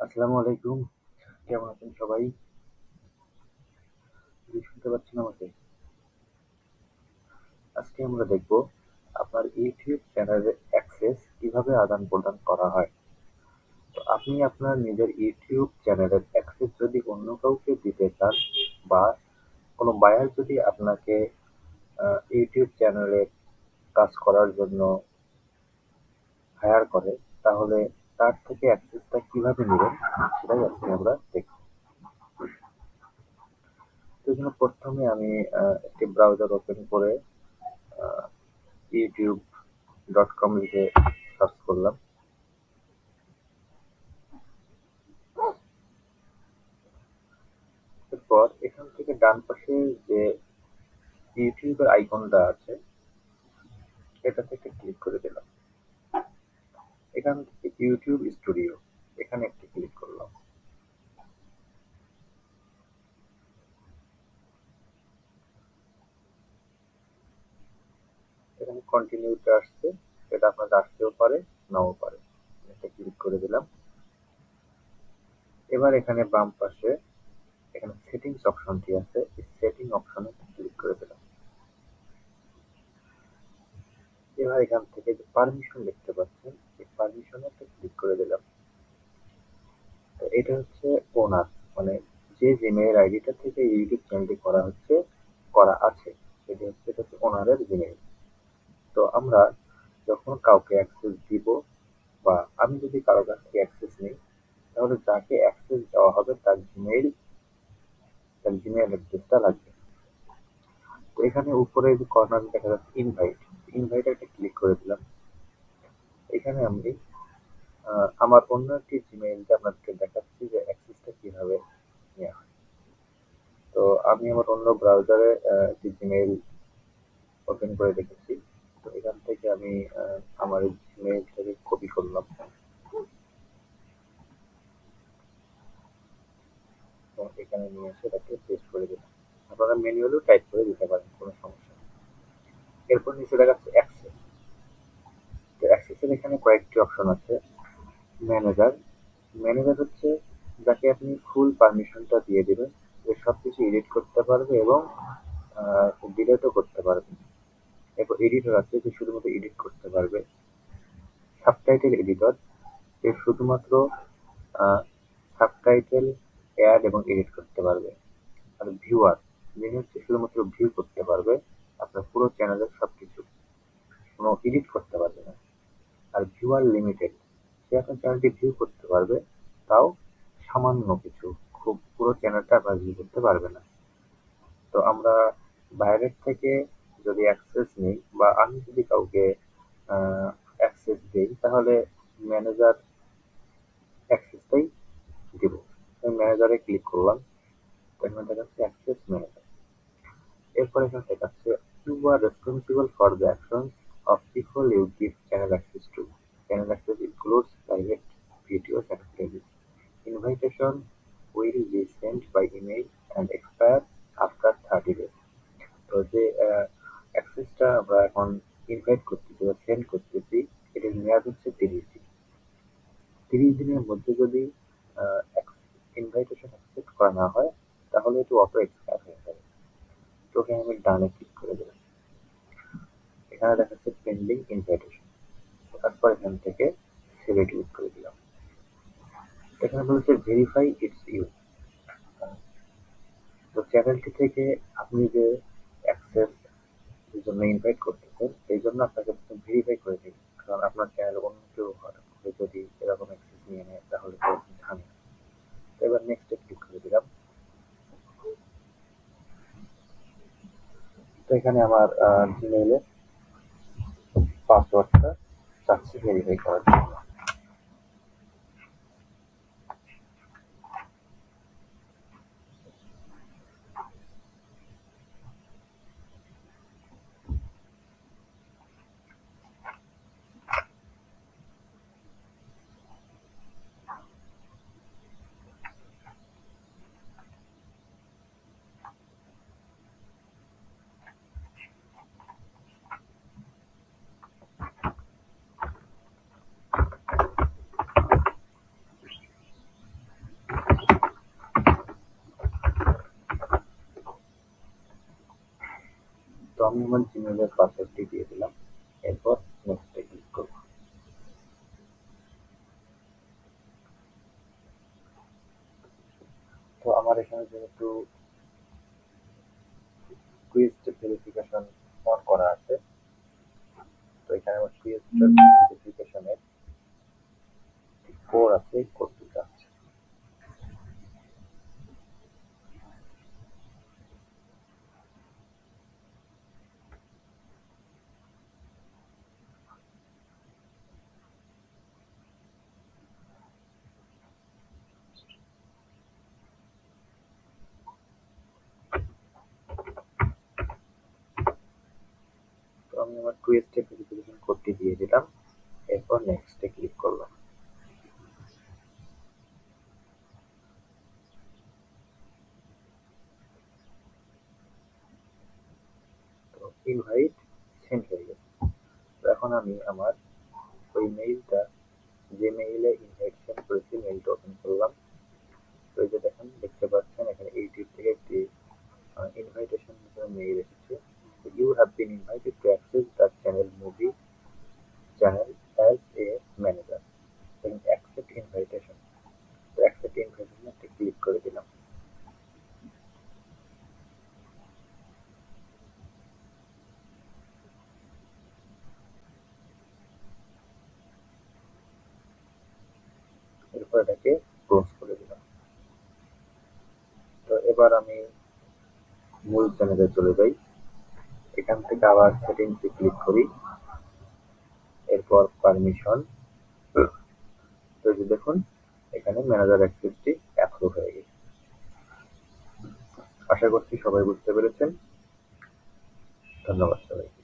আসসালামু আলাইকুম। কেমন আছেন সবাই? জি, শুনতে পাচ্ছেন আমাকে? আজকে আমরা দেখব আপনার ইউটিউব চ্যানেলের অ্যাক্সেস কিভাবে আদান-প্রদান করা হয়। তো আপনি আপনার নিজের ইউটিউব চ্যানেলের অ্যাক্সেস যদি অন্য কাউকে দিতে চান বা কোনো বায়ার যদি আপনাকে ইউটিউব চ্যানেলে কাজ করার জন্য হায়ার করে, তাহলে তার থেকে অ্যাক্সেসটা কিভাবে নিবেন সেটাই আজকে আমরা দেখব। তো এজন্য ১ম এ আমি একটি ব্রাউজার ওপেন করে আ youtube.com লিখে সার্চ করলাম। এরপর এখান থেকে ডান পাশে যে ইউটিউবের আইকনটা আছে এটা থেকে ক্লিক করে দিলাম। এখান থেকে ইউটিউব স্টুডিও এখানে একটি ক্লিক করলাম। এখানে কন্টিনিউতে আসছে, এটা আপনাদের আসতেও পারে নাও পারে। এটা ক্লিক করে দিলাম। এবার এখানে বাম পাশে এখানে সেটিংস অপশনটি আছে, এই সেটিং অপশনে ক্লিক করে দিলাম। এবার এখান থেকে যে পারমিশন দেখতে পাচ্ছেন এই পারমিশনে ক্লিক করে দিলাম। তো এটা হচ্ছে ওনার, মানে যে জিমেইল আইডিটা থেকে ইউটিউব চ্যানেলটি করা আছে এটা হচ্ছে ওনারের জিমেইল। তো আমরা যখন কাউকে অ্যাক্সেস দিব বা আমি যদি কারো কাছ থেকে অ্যাক্সেস নিই, তাহলে যাকে অ্যাক্সেস দেওয়া হবে তার জিমেইল অ্যাড্রেসটা লাগবে। তো এখানে উপরে যে কর্নারে দেখা যাচ্ছে ইনভাইট একটা ক্লিক করে দিলাম। এখানে আমি আমার অন্য একটি জিমেইলটা আপনাদেরকে দেখাচ্ছি যে অ্যাক্সেসটা কিভাবে নেওয়া হয়। তো আমি আমার অন্য ব্রাউজারে একটি জিমেইল ওপেন করে রেখেছি। তো এখান থেকে আমি আমার জিমেইলটাকে কপি করলাম এবং এখানে নিয়ে এসে এটাকে পেস্ট করে দিলাম। আপনারা ম্যানুয়ালিও টাইপ করে দিতে পারেন, কোনো সমস্যা নেই। এরপর নিচে দেখাচ্ছে অ্যাক্সেস। তো অ্যাক্সেসের এখানে কয়েকটি অপশন আছে। ম্যানেজার ম্যানেজার হচ্ছে যাকে আপনি ফুল পারমিশনটা দিয়ে দিবেন, যে সবকিছু এডিট করতে পারবে এবং ডিলেটও করতে পারবে। এরপর এডিটর আছে যে শুধুমাত্র এডিট করতে পারবে। সাবটাইটেল এডিটর এর শুধুমাত্র সাবটাইটেল অ্যাড এবং এডিট করতে পারবে। আর ভিউয়ার যিনি হচ্ছে শুধুমাত্র ভিউ করতে পারবে আপনার পুরো চ্যানেলের সবকিছু, কোনো এডিট করতে পারবে না। আর ভিউয়ার লিমিটেড, সে আপনার চ্যানেলটি ভিউ করতে পারবে, তাও সামান্য কিছু, খুব পুরো চ্যানেলটা আপনার ভিউ করতে পারবে না। তো আমরা বাইরের থেকে যদি অ্যাক্সেস নিই বা আমি যদি কাউকে অ্যাক্সেস দিই, তাহলে ম্যানেজার অ্যাক্সেসটাই দিব। আমি ম্যানেজারে ক্লিক করলাম, এখানে দেখাচ্ছে অ্যাক্সেস ম্যানেজার। এরপর এখানে দেখাচ্ছে you are responsible for the actions of people you give channel access to. Channel access includes private videos and playlists. Invitation will be sent by email and expire after 30 days. তো যে অ্যাক্সেসটা আমরা এখন invite করতেছি বা send করতেছি, এটার মেয়াদ হচ্ছে 30 দিন। 30 দিনের মধ্যে যদি ইনভাইটেশন অ্যাকসেপ্ট করা না হয়, তাহলে এটি অটো এক্সপায়ার হয়ে যাবে। তো এখানে আমি ডানে ক্লিক করে দিলাম। এখানে দেখাচ্ছে পেন্ডিং ইনভাইটেশন। তারপর এখান থেকে সেভে ক্লিক করে দিলাম। এখানে বলেছে ভেরিফাই ইটস ইউ। তো চ্যানেলটি থেকে আপনি যে অ্যাক্সেস এর জন্য ইনভাইট করতেছেন, সেই জন্য আপনাকে প্রথমে ভেরিফাই করে নিন। কারণ আপনার চ্যানেল অন্য কেউ হঠাৎ করে যদি এরকম অ্যাক্সেস নিয়ে নেয়, তাহলে তো ঝামেলা। তো এবার নেক্সট এ ক্লিক করে দিলাম। তো এখানে আমার জিমেইলে পাসওয়ার্ডটা চাচ্ছি ভেরিফাই করার জন্য। আমি আমার জিমেইলের পাসওয়ার্ডটি দিয়ে দিলাম, এরপর নেক্সটে ক্লিক করব। তো আমার এখানে যেহেতু কুইক স্টেপ ভেরিফিকেশন অন করা আছে, তো এখানে আমার কুইক স্টেপ ভেরিফিকেশনের কোড আছে, কোডটি আছে। তো আমি আমার কুইক স্টেপ ভেরিফিকেশন কোডটি দিয়ে দিলাম, এরপর নেক্সটে ক্লিক করলাম। তো ইনভাইট সেন্ড হয়ে গেছে। তো এখন আমি আমার ওই মেইলটা, যে মেইলে ইনভাইট সেন্ড করেছি, মেইলটা ওপেন করলাম। তো এই যে দেখেন, দেখতে পাচ্ছেন এখানে ইউটিউব থেকে একটি ইনভাইটেশন মেইল এসেছে। You have been invited to access the channel movie channel as a manager এবং অ্যাকসেপ্ট ইনভাইটেশন। তো অ্যাকসেপ্ট ইনভাইটেশন একটা ক্লিক করে দিলাম। এরপর এটাকে ক্লোজ করে দিলাম। তো এবার আমি মূল চ্যানেলে চলে যাই। এখান থেকে আবার সেটিংসে ক্লিক করি, এরপর পারমিশন। তো এই যে দেখুন, এখানে ম্যানেজার অ্যাক্সেসটি অ্যাপ্রুভ হয়ে গেছে। আশা করছি সবাই বুঝতে পেরেছেন। ধন্যবাদ সবাইকে।